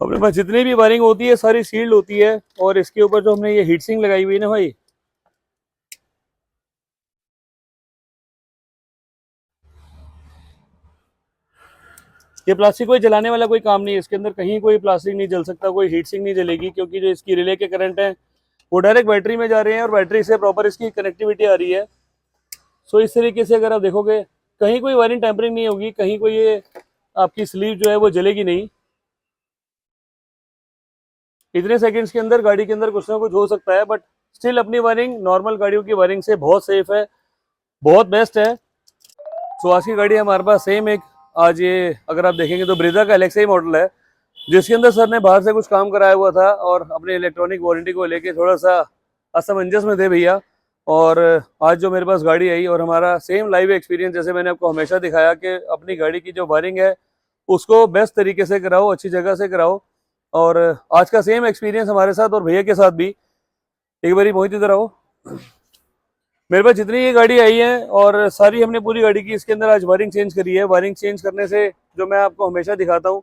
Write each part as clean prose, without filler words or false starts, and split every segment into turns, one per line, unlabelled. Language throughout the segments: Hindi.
अपने पास जितनी भी वायरिंग होती है सारी सील्ड होती है। और इसके ऊपर जो हमने ये हीट सिंक लगाई हुई है ना भाई, ये प्लास्टिक कोई जलाने वाला कोई काम नहीं है, इसके अंदर कहीं कोई प्लास्टिक नहीं जल सकता, कोई हीट सिंक नहीं जलेगी, क्योंकि जो इसकी रिले के करंट है वो डायरेक्ट बैटरी में जा रहे हैं और बैटरी से प्रॉपर इसकी कनेक्टिविटी आ रही है। सो इस तरीके से अगर आप देखोगे कहीं कोई वायरिंग टैंपरिंग नहीं होगी, कहीं कोई ये आपकी स्लीव जो है वो जलेगी नहीं। इतने सेकंड्स के अंदर गाड़ी के अंदर कुछ ना कुछ हो सकता है, बट स्टिल अपनी वायरिंग नॉर्मल गाड़ियों की वायरिंग से बहुत सेफ है, बहुत बेस्ट है। सो आज की गाड़ी हमारे पास सेम एक, आज ये अगर आप देखेंगे तो ब्रेजा का एलेक्सा मॉडल है, जिसके अंदर सर ने बाहर से कुछ काम कराया हुआ था और अपने इलेक्ट्रॉनिक वारंटी को लेके थोड़ा सा असमंजस में थे भैया। और आज जो मेरे पास गाड़ी आई और हमारा सेम लाइव एक्सपीरियंस, जैसे मैंने आपको हमेशा दिखाया कि अपनी गाड़ी की जो वायरिंग है उसको बेस्ट तरीके से कराओ, अच्छी जगह से कराओ। और आज का सेम एक्सपीरियंस हमारे साथ और भैया के साथ भी। एक बारी मोहित इधर आओ। मेरे पास जितनी ये गाड़ी आई है और सारी हमने पूरी गाड़ी की इसके अंदर आज वायरिंग चेंज करी है। वायरिंग चेंज करने से जो मैं आपको हमेशा दिखाता हूँ,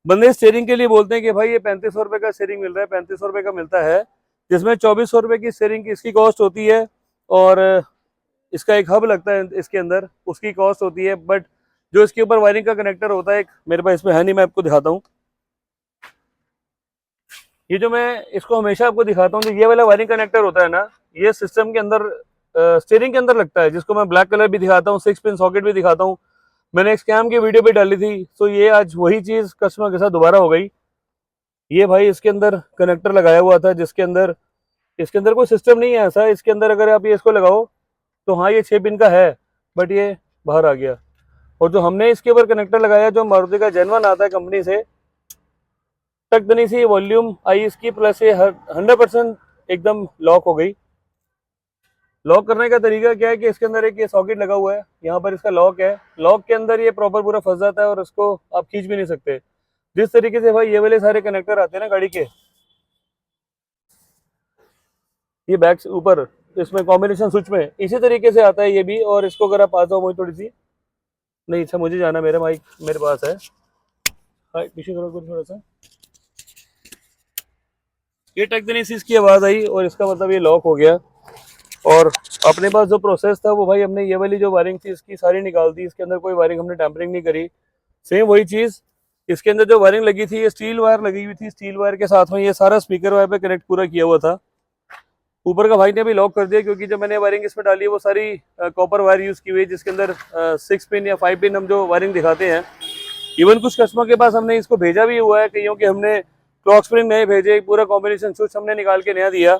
बंदे स्टेयरिंग के लिए बोलते हैं कि भाई ये 3500 रुपये का स्टेयरिंग मिल रहा है, 3500 रुपये का मिलता है, जिसमें 2400 रुपये की स्टेयरिंग की इसकी कॉस्ट होती है और इसका एक हब लगता है इसके अंदर, उसकी कॉस्ट होती है। बट जो इसके ऊपर वायरिंग का कनेक्टर होता है, एक मेरे पास इसमें है नहीं, मैं आपको दिखाता हूँ। ये जो मैं इसको हमेशा आपको दिखाता हूँ, तो ये वाला वायरिंग कनेक्टर होता है ना, ये सिस्टम के अंदर स्टीयरिंग के अंदर लगता है, जिसको मैं ब्लैक कलर भी दिखाता हूँ, 6 पिन सॉकेट भी दिखाता हूँ। मैंने एक स्कैम की वीडियो भी डाली थी, तो ये आज वही चीज़ कस्टमर के साथ दोबारा हो गई। ये भाई इसके अंदर कनेक्टर लगाया हुआ था, जिसके अंदर इसके अंदर कोई सिस्टम नहीं है ऐसा, इसके अंदर अगर आप ये इसको लगाओ तो हाँ ये 6 पिन का है, बट ये बाहर आ गया। और जो हमने इसके ऊपर कनेक्टर लगाया, जो मारुति का जेनवन आता है कंपनी से, तकदनी सी वॉल्यूम आई इसकी, प्लस ये 100% एकदम लॉक हो गई। लॉक करने का तरीका क्या है कि इसके अंदर एक ये सॉकेट लगा हुआ है, यहाँ पर इसका लॉक है, लॉक के अंदर ये प्रॉपर पूरा फंस जाता है और इसको आप खींच भी नहीं सकते। जिस तरीके से भाई ये वाले सारे कनेक्टर आते हैं ना गाड़ी के, ये बैक ऊपर इसमें कॉम्बिनेशन स्विच में इसी तरीके से आता है ये भी। और इसको अगर आप पास हो, मुझे थोड़ी सी नहीं, अच्छा मुझे जाना, मेरा माइक मेरे पास है, हाँ पीछे करो थोड़ा सा। ये टेक्नीशियन की आवाज़ आई और इसका मतलब ये लॉक हो गया। और अपने पास जो प्रोसेस था वो भाई हमने ये वाली जो वायरिंग थी इसकी सारी निकाल दी, इसके अंदर कोई वायरिंग हमने टैंपरिंग नहीं करी। सेम वही चीज़, इसके अंदर जो वायरिंग लगी थी ये स्टील वायर लगी हुई थी, स्टील वायर के साथ में ये सारा स्पीकर वायर पे कनेक्ट पूरा किया हुआ था। ऊपर का भाई ने भी लॉक कर दिया, क्योंकि जो मैंने वायरिंग इसमें डाली है वो सारी कॉपर वायर यूज़ की हुई है, जिसके अंदर 6 पिन या 5 पिन हम जो वायरिंग दिखाते हैं। इवन कुछ कस्टमर के पास हमने इसको भेजा भी हुआ है, कईयों के हमने क्लॉक स्प्रिंग नए भेजे, पूरा कॉम्बिनेशन स्विच हमने निकाल के नया दिया।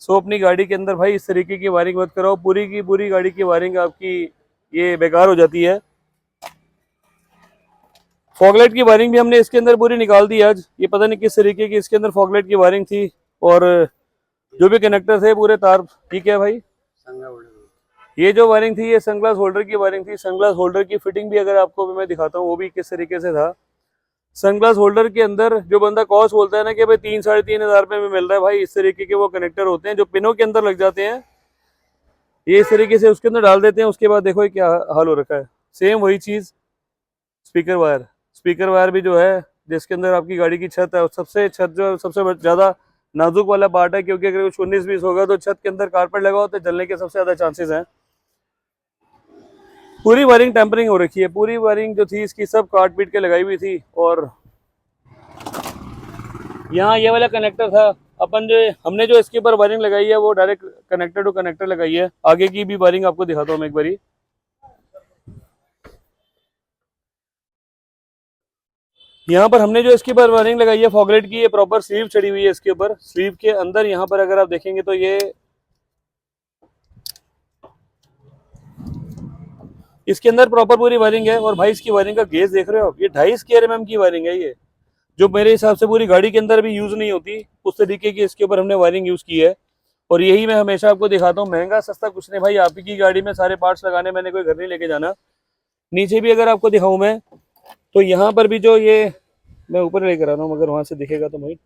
सो अपनी गाड़ी के अंदर भाई इस तरीके की वायरिंग मत कराओ, पूरी की पूरी गाड़ी की वायरिंग आपकी ये बेकार हो जाती है। फॉगलाइट की वायरिंग भी हमने इसके अंदर पूरी निकाल दी आज। ये पता नहीं किस तरीके की इसके अंदर फॉगलाइट की वायरिंग थी, और जो भी कनेक्टर थे पूरे तार, ठीक है भाई। ये जो वायरिंग थी ये सनग्लास होल्डर की वायरिंग थी। सनग्लास होल्डर की फिटिंग भी अगर आपको मैं दिखाता हूँ वो भी किस तरीके से था। सनग्लास होल्डर के अंदर जो बंदा कॉस्ट बोलता है ना कि भाई 3-3.5 रुपये में मिल रहा है, भाई इस तरीके के वो कनेक्टर होते हैं जो पिनों के अंदर लग जाते हैं, ये इस तरीके से उसके अंदर डाल देते हैं। उसके बाद देखो ये क्या हाल हो रखा है। सेम वही चीज़ स्पीकर वायर, स्पीकर वायर भी जो है जिसके अंदर आपकी गाड़ी की छत है, सबसे छत जो सबसे ज़्यादा नाजुक वाला पार्ट है, क्योंकि अगर कुछ 19-20 होगा तो छत के अंदर कारपेट लगा हो तो जलने के सबसे ज़्यादा चांसेस हैं। पूरी वायरिंग टेम्परिंग हो रखी है, पूरी वायरिंग जो थी इसकी सब काट पीट के लगाई हुई थी। और यहाँ ये वाला कनेक्टर था, अपन जो हमने जो इसके ऊपर वायरिंग लगाई है वो डायरेक्ट कनेक्टर टू कनेक्टर लगाई है। आगे की भी वायरिंग आपको दिखाता हूँ मैं एक बारी। यहाँ पर हमने जो इसके ऊपर वायरिंग लगाई है फॉगलाइट की, ये प्रॉपर स्लीव चढ़ी हुई है इसके ऊपर। स्लीव के अंदर यहाँ पर अगर आप देखेंगे तो ये इसके अंदर प्रॉपर पूरी वायरिंग है। और भाई इसकी वायरिंग का गेज देख रहे हो आप, ये 2.5 स्क्वायर mm की वायरिंग है, ये जो मेरे हिसाब से पूरी गाड़ी के अंदर भी यूज नहीं होती उस तरीके की इसके ऊपर हमने वायरिंग यूज की है। और यही मैं हमेशा आपको दिखाता हूँ, महंगा सस्ता कुछ नहीं भाई, आप ही की गाड़ी में सारे पार्ट्स लगाने, मैंने कोई घर नहीं लेके जाना। नीचे भी अगर आपको दिखाऊं मैं तो यहाँ पर भी जो ये मैं ऊपर लेकर आ रहा हूँ, मगर वहां से दिखेगा तो भाई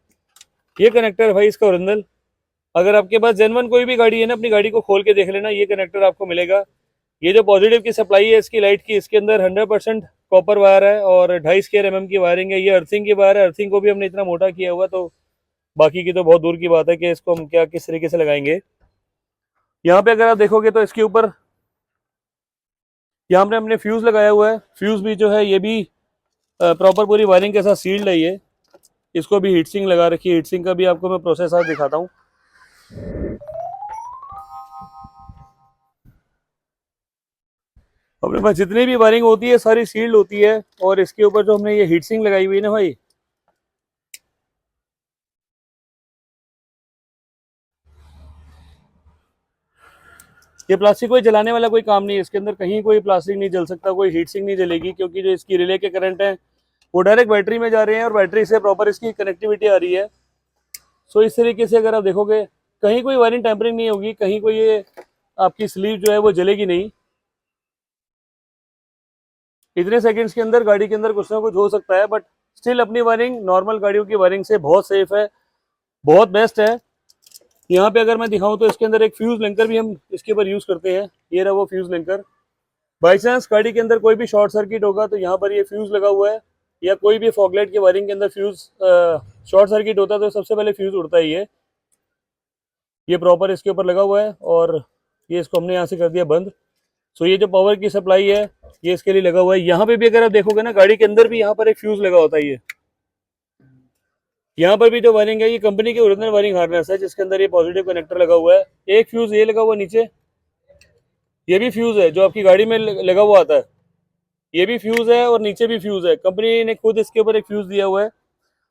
ये कनेक्टर भाई इसका ओरिजिनल। अगर आपके पास जेनवन कोई भी गाड़ी है ना, अपनी गाड़ी को खोल के देख लेना, ये कनेक्टर आपको मिलेगा। ये जो पॉजिटिव की सप्लाई है इसकी लाइट की, इसके अंदर 100% कॉपर वायर है और 2.5 स्क्वायर की वायरिंग है। ये अर्थिंग की वायर है, अर्थिंग को भी हमने इतना मोटा किया हुआ, तो बाकी की तो बहुत दूर की बात है कि इसको हम क्या किस तरीके से लगाएंगे। यहाँ पे अगर आप देखोगे तो इसके ऊपर यहाँ पे हमने फ्यूज़ लगाया हुआ है। फ्यूज़ भी जो है ये भी प्रॉपर पूरी वायरिंग के साथ सील्ड है ये। इसको भी हीट सिंक लगा रखी है। हीट सिंक का भी आपको मैं प्रोसेस आज दिखाता हूँ। अपने पास जितनी भी वायरिंग होती है सारी सील्ड होती है, और इसके ऊपर जो हमने ये हीट सिंक लगाई हुई है ना भाई, ये प्लास्टिक कोई जलाने वाला कोई काम नहीं है। इसके अंदर कहीं कोई प्लास्टिक नहीं जल सकता, कोई हीट सिंक नहीं जलेगी, क्योंकि जो इसकी रिले के करंट हैं वो डायरेक्ट बैटरी में जा रहे हैं और बैटरी से प्रॉपर इसकी कनेक्टिविटी आ रही है। सो इस तरीके से अगर आप देखोगे कहीं कोई वायरिंग टैंपरिंग नहीं होगी, कहीं कोई ये आपकी स्लीव जो है वो जलेगी नहीं। इतने सेकंड्स के अंदर गाड़ी के अंदर कुछ ना कुछ हो सकता है, बट स्टिल अपनी वायरिंग नॉर्मल गाड़ियों की वायरिंग से बहुत सेफ है, बहुत बेस्ट है। यहाँ पे अगर मैं दिखाऊं तो इसके अंदर एक फ्यूज लिंकर भी हम इसके ऊपर यूज करते हैं। ये रहा वो फ्यूज लिंकर। बाई चांस गाड़ी के अंदर कोई भी शॉर्ट सर्किट होगा तो यहाँ पर ये फ्यूज लगा हुआ है, या कोई भी फॉगलाइट की वायरिंग के अंदर फ्यूज शॉर्ट सर्किट होता है तो सबसे पहले फ्यूज उड़ता है ये प्रॉपर इसके ऊपर लगा हुआ है, और ये इसको हमने यहाँ से कर दिया बंद। सो ये जो पावर की सप्लाई है ये इसके लिए लगा हुआ है। यहाँ पे भी अगर आप देखोगे ना गाड़ी के अंदर भी यहाँ पर एक फ्यूज लगा होता है। ये यहाँ पर भी जो वायरिंग है ये कंपनी की ओरिजिनल वायरिंग हार्नेस है, जिसके अंदर ये पॉजिटिव कनेक्टर लगा हुआ है। एक फ्यूज ये लगा हुआ नीचे, ये भी फ्यूज है जो आपकी गाड़ी में लगा हुआ आता है। ये भी फ्यूज है और नीचे भी फ्यूज है। कंपनी ने खुद इसके ऊपर एक फ्यूज दिया हुआ है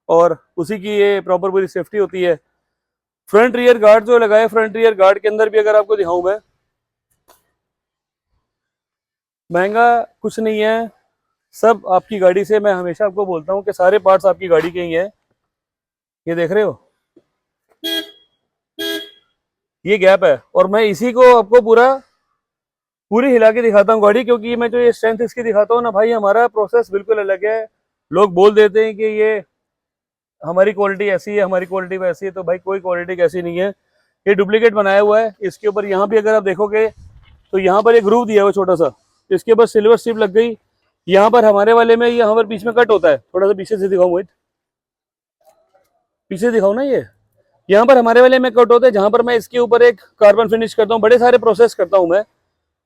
और उसी की ये प्रॉपर पूरी सेफ्टी होती है। फ्रंट रियर गार्ड जो लगाया, फ्रंट रियर गार्ड के अंदर भी अगर आपको दिखाऊं मैं, महंगा कुछ नहीं है। सब आपकी गाड़ी से, मैं हमेशा आपको बोलता हूँ कि सारे पार्ट्स आपकी गाड़ी के ही हैं। ये देख रहे हो, ये गैप है, और मैं इसी को आपको पूरी हिला के दिखाता हूँ गाड़ी, क्योंकि मैं जो ये स्ट्रेंथ इसकी दिखाता हूँ ना भाई, हमारा प्रोसेस बिल्कुल अलग है। लोग बोल देते हैं कि ये हमारी क्वालिटी ऐसी है, हमारी क्वालिटी वैसी है, तो भाई कोई क्वालिटी ऐसी नहीं है। ये डुप्लीकेट बनाया हुआ है। इसके ऊपर यहाँ भी अगर आप देखोगे तो यहाँ पर एक ग्रूव दिया हुआ छोटा सा, इसके ऊपर सिल्वर स्ट्रिप लग गई। यहाँ पर हमारे वाले में यहाँ पर बीच में कट होता है। थोड़ा सा पीछे से दिखाऊं मोहित, पीछे दिखाओ ना। ये यहाँ पर हमारे वाले में कट होता है, जहाँ पर मैं इसके ऊपर एक कार्बन फिनिश करता हूँ, बड़े सारे प्रोसेस करता हूँ मैं।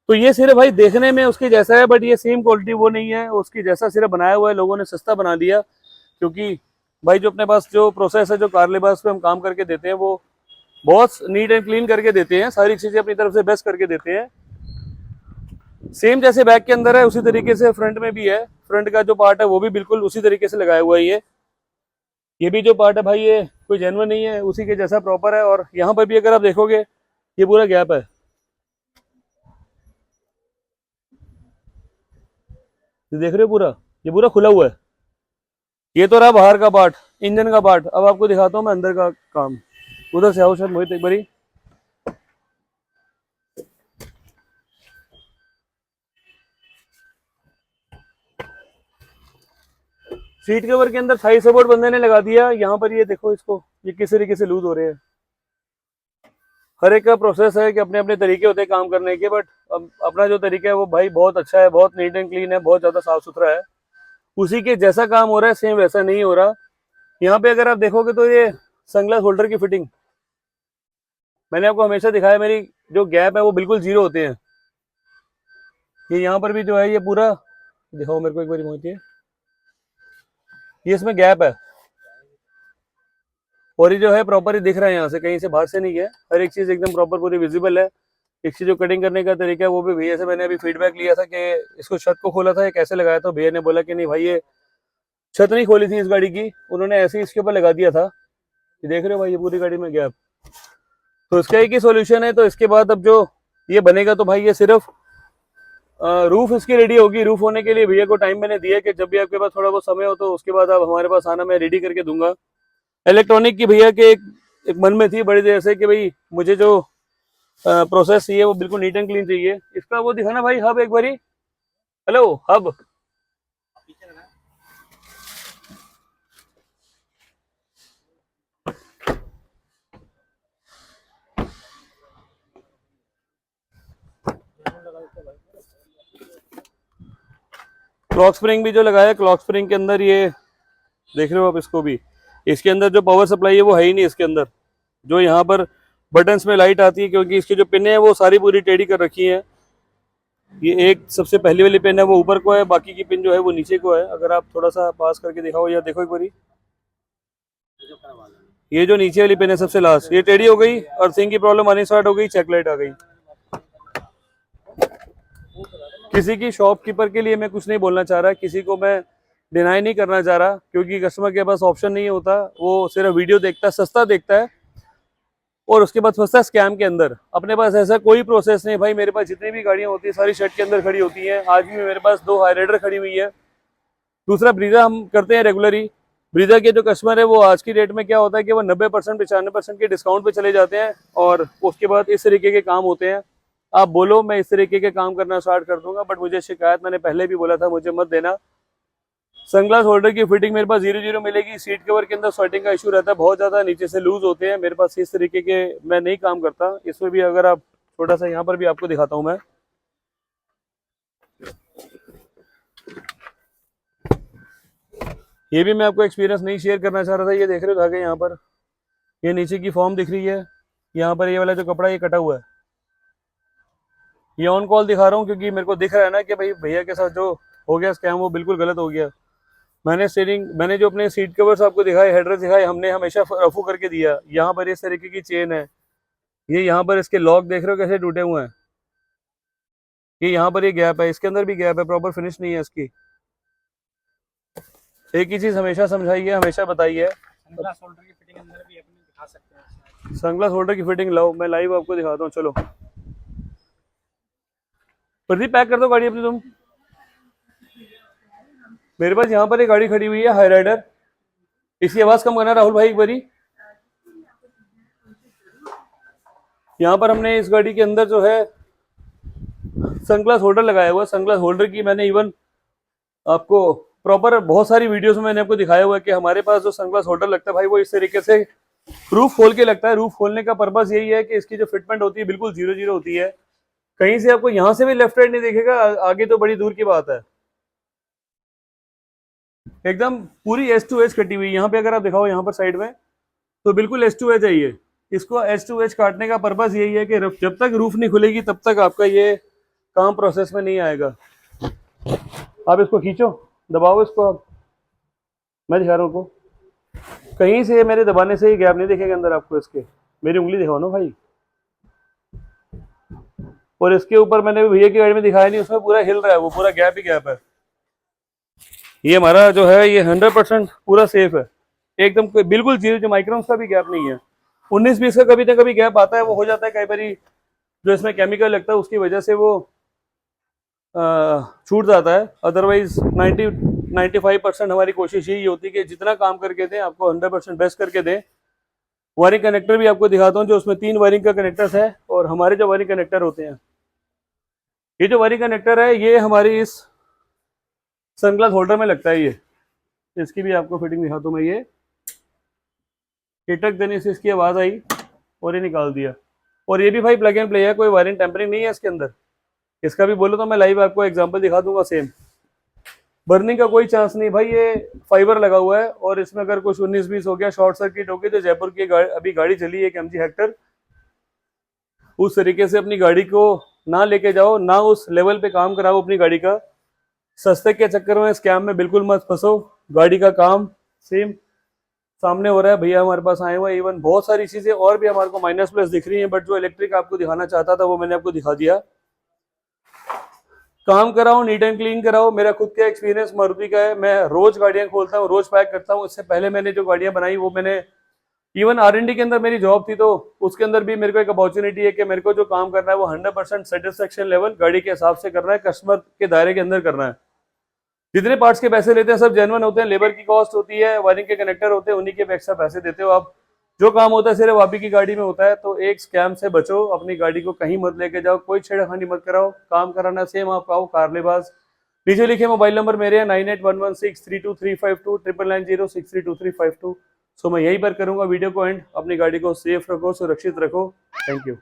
तो ये सिर्फ भाई देखने में उसकी जैसा है, बट ये सेम क्वालिटी वो नहीं है उसकी जैसा। सिर्फ बनाया हुआ है, लोगों ने सस्ता बना दिया, क्योंकि भाई जो अपने पास जो प्रोसेस है, जो कार लिबास पे हम काम करके देते हैं, वो बहुत नीट एंड क्लीन करके देते हैं। सारी चीजें अपनी तरफ से बेस्ट करके देते हैं। सेम जैसे बैक के अंदर है उसी तरीके से फ्रंट में भी है। फ्रंट का जो पार्ट है वो भी बिल्कुल उसी तरीके से लगाया हुआ है। ये भी जो पार्ट है भाई ये कोई जेन्युइन नहीं है, उसी के जैसा प्रॉपर है। और यहाँ पर भी अगर आप देखोगे ये पूरा गैप है, ये देख रहे हो पूरा, ये पूरा खुला हुआ है। ये तो रहा बाहर का पार्ट, इंजन का पार्ट। अब आपको दिखाता हूँ मैं अंदर का काम। उधर से आओ शायद मोहित एक बारी। सीट कवर के अंदर थाई सपोर्ट बंदे ने लगा दिया। यहाँ पर ये देखो इसको, ये किस तरीके से लूज हो रहे हैं। हर एक का प्रोसेस है कि अपने अपने तरीके होते हैं काम करने के, बट अपना जो तरीका है वो भाई बहुत अच्छा है, बहुत नीट एंड क्लीन है, बहुत ज़्यादा साफ सुथरा है। उसी के जैसा काम हो रहा है, सेम वैसा नहीं हो रहा। यहाँ पे अगर आप देखोगे तो ये सनग्लास होल्डर की फिटिंग मैंने आपको हमेशा दिखाया, मेरी जो गैप है वो बिल्कुल जीरो होते हैं। ये यहाँ पर भी जो है ये पूरा दिखाओ मेरे को एक बार मोहित, ये इसमें गैप है, और ये जो है प्रॉपर ही दिख रहा है, यहाँ से कहीं से बाहर से नहीं है। हर एक चीज़ एकदम प्रॉपर पूरी विजिबल है। एक चीज़ जो कटिंग करने का तरीका है वो भी भैया से मैंने अभी फीडबैक लिया था कि इसको छत को खोला था ये कैसे लगाया, तो भैया ने बोला कि नहीं भाई ये छत नहीं खोली थी इस गाड़ी की, उन्होंने ऐसे ही इसके ऊपर लगा दिया था। ये देख रहे हो भाई ये पूरी गाड़ी में गैप। तो इसका एक ही सोल्यूशन है। तो इसके बाद अब जो ये बनेगा तो भाई ये सिर्फ रूफ इसकी रेडी होगी। रूफ होने के लिए भैया को टाइम मैंने दिया कि जब भी आपके पास थोड़ा बहुत समय हो तो उसके बाद आप हमारे पास आना, मैं रेडी करके दूंगा। इलेक्ट्रॉनिक की भैया के एक मन में थी बड़ी देर से कि भाई मुझे जो प्रोसेस चाहिए वो बिल्कुल नीट एंड क्लीन चाहिए। इसका वो दिखाना भाई हब एक बारी। हेलो हब, तो क्लॉक स्प्रिंग भी जो लगाया है, क्लॉक स्प्रिंग के अंदर ये देख रहे हो आप, इसको भी इसके अंदर जो पावर सप्लाई है वो है ही नहीं इसके अंदर। जो यहाँ पर बटन्स में लाइट आती है, क्योंकि इसकी जो पिन है वो सारी पूरी टेढ़ी कर रखी है। ये एक सबसे पहली वाली पिन है वो ऊपर को है, बाकी की पिन जो है वो नीचे को है। अगर आप थोड़ा सा पास करके दिखाओ या देखो एक बारी, ये जो नीचे वाली पिन है सबसे लास्ट, ये टेढ़ी हो गई, अर्थिंग की प्रॉब्लम आनी स्टार्ट हो गई, चेक लाइट आ गई। किसी की शॉपकीपर के लिए मैं कुछ नहीं बोलना चाह रहा, किसी को मैं डिनाई नहीं करना चाह रहा, क्योंकि कस्टमर के पास ऑप्शन नहीं होता, वो सिर्फ वीडियो देखता है, सस्ता देखता है और उसके बाद फंसता है स्कैम के अंदर। अपने पास ऐसा कोई प्रोसेस नहीं भाई। मेरे पास जितनी भी गाड़ियां होती है सारी शेड के अंदर खड़ी होती हैं। आज भी मेरे पास 2 हाईराइडर खड़ी हुई है। दूसरा ब्रीजा हम करते हैं रेगुलर ही। ब्रीजा के जो कस्टमर है वो आज की डेट में क्या होता है कि वो 90% 95% के डिस्काउंट पे चले जाते हैं और उसके बाद इस तरीके के काम होते हैं। आप बोलो मैं इस तरीके के काम करना स्टार्ट कर दूंगा, बट मुझे शिकायत, मैंने पहले भी बोला था, मुझे मत देना। सनग्लास होल्डर की फिटिंग मेरे पास 0-0 मिलेगी। सीट कवर के अंदर स्वेटिंग का इशू रहता है, बहुत ज़्यादा नीचे से लूज होते हैं। मेरे पास इस तरीके के मैं नहीं काम करता। इसमें भी अगर आप छोटा सा, यहाँ पर भी आपको दिखाता हूँ मैं, ये भी मैं आपको एक्सपीरियंस नहीं शेयर करना चाह रहा था। ये देख रहे हो धागे, यहाँ पर ये नीचे की फॉर्म दिख रही है, यहाँ पर ये वाला जो कपड़ा ये कटा हुआ है। ये ऑन कॉल दिखा रहा हूँ क्योंकि मेरे को दिख रहा है ना कि भाई भैया के साथ जो हो गया स्कैम वो बिल्कुल गलत हो गया। मैंने जो अपने सीट कवर्स आपको दिखाए, हेडरेस्ट दिखाए, हमने हमेशा रफू करके दिया। यहाँ पर इस तरीके की चेन है, ये यहाँ पर इसके लॉक देख रहे हो कैसे टूटे हुए हैं। ये यहाँ पर ये गैप है, इसके अंदर भी गैप है, प्रॉपर फिनिश नहीं है इसकी। एक ही चीज हमेशा समझाइए, हमेशा बताइए।
सनग्लास होल्डर की फिटिंग अंदर भी अपने दिखा सकते हैं।
सनग्लास होल्डर की फिटिंग लाओ, मैं लाइव आपको दिखाता हूँ। चलो प्रदीप, पैक कर दो गाड़ी अपनी तुम। मेरे पास यहाँ पर एक गाड़ी खड़ी हुई है हाई राइडर, इसकी आवाज कम करना राहुल भाई एक बारी। यहाँ पर हमने इस गाड़ी के अंदर जो है सनग्लास होल्डर लगाया हुआ है। सनग्लास होल्डर की मैंने इवन आपको प्रॉपर बहुत सारी वीडियोस में मैंने आपको दिखाया हुआ है कि हमारे पास जो सनग्लास होल्डर लगता है भाई वो इस तरीके से रूफ खोल के लगता है। रूफ खोलने का पर्पस यही है कि इसकी जो फिटमेंट होती है बिल्कुल 0-0 होती है। कहीं से आपको यहाँ से भी लेफ्ट राइट नहीं दिखेगा, आगे तो बड़ी दूर की बात है। एकदम पूरी एज टू एज कटी हुई। यहाँ पे अगर आप दिखाओ यहाँ पर साइड में तो बिल्कुल एज टू एज है ये। इसको एज टू एज काटने का पर्पस यही है कि जब तक रूफ नहीं खुलेगी तब तक आपका ये काम प्रोसेस में नहीं आएगा। आप इसको खींचो, दबाओ इसको, आप मैं दिखा रहा हूँ आपको। कहीं से मेरे दबाने से ही गैप नहीं दिखेगा अंदर आपको इसके। मेरी उंगली दिखाओ ना भाई। और इसके ऊपर मैंने भैया की गाड़ी में दिखाया नहीं, उसमें पूरा हिल रहा है, वो पूरा गैप ही गैप है। ये हमारा जो है ये 100% पूरा सेफ है, एकदम बिल्कुल 0 माइक्रोन्स का भी गैप नहीं है। 19-20 का कभी ना कभी गैप आता है, वो हो जाता है कई बारी जो इसमें केमिकल लगता है उसकी वजह से वो छूट जाता है। अदरवाइज 90-95% हमारी कोशिश यही होती है कि जितना काम करके दें आपको 100% बेस्ट करके दें। वायरिंग कनेक्टर भी आपको दिखाता हूँ, जो उसमें 3 वायरिंग का कनेक्टर्स है। और हमारे जो वायरिंग कनेक्टर होते हैं, ये जो वायरिंग कनेक्टर है ये हमारी इस सनग्लास होल्डर में लगता है। ये इसकी भी आपको फिटिंग दिखाता हूँ मैं। ये हिटक देने से इसकी आवाज़ आई और ये निकाल दिया। और ये भी भाई प्लग एंड प्ले है, कोई वायरिंग टेम्परिंग नहीं है इसके अंदर। इसका भी बोलो तो मैं लाइव आपको एग्जांपल दिखा दूंगा। सेम बर्निंग का कोई चांस नहीं भाई, ये फाइबर लगा हुआ है। और इसमें अगर कुछ 19-20 हो गया, शॉर्ट सर्किट हो गई, तो जयपुर की अभी गाड़ी चली है एक MG हेक्टर, उस तरीके से अपनी गाड़ी को ना लेके जाओ, ना उस लेवल पे काम कराओ अपनी गाड़ी का। सस्ते के चक्कर में स्कैम में बिल्कुल मत फंसो। गाड़ी का काम सेम सामने हो रहा है, भैया हमारे पास आए हुए। इवन बहुत सारी चीजें और भी हमारे को माइनस प्लस दिख रही हैं, बट जो इलेक्ट्रिक आपको दिखाना चाहता था वो मैंने आपको दिखा दिया। काम कराओ, नीट एंड क्लीन कराओ। मेरा खुद का एक्सपीरियंस मारुति का है, मैं रोज गाड़ियां खोलता हूँ, रोज पैक करता हूँ। इससे पहले मैंने जो गाड़ियां बनाई वो मैंने इवन R&D के अंदर मेरी जॉब थी, तो उसके अंदर भी मेरे को एक अपॉर्चुनिटी है कि मेरे को जो काम करना है वो 100% सेटिस्फेक्शन लेवल गाड़ी के हिसाब से करना है, कस्टमर के दायरे के अंदर करना है। जितने पार्ट्स के पैसे लेते हैं सब जेन्युइन होते हैं। लेबर की कॉस्ट होती है, वायरिंग के कनेक्टर होते हैं, उन्हीं के एक्स्ट्रा पैसे देते हो आप। जो काम होता है सिर्फ आप ही की गाड़ी में होता है। तो एक स्कैम से बचो, अपनी गाड़ी को कहीं मत लेके जाओ, कोई छेड़खानी मत कराओ। काम कराना सेम आप आओ कारलेबाज। नीचे लिखे मोबाइल नंबर मेरे हैं 9811632352 9990632352। सो मैं यहीं पर करूंगा वीडियो को एंड। अपनी गाड़ी को सेफ रखो, सुरक्षित रखो। Thank you.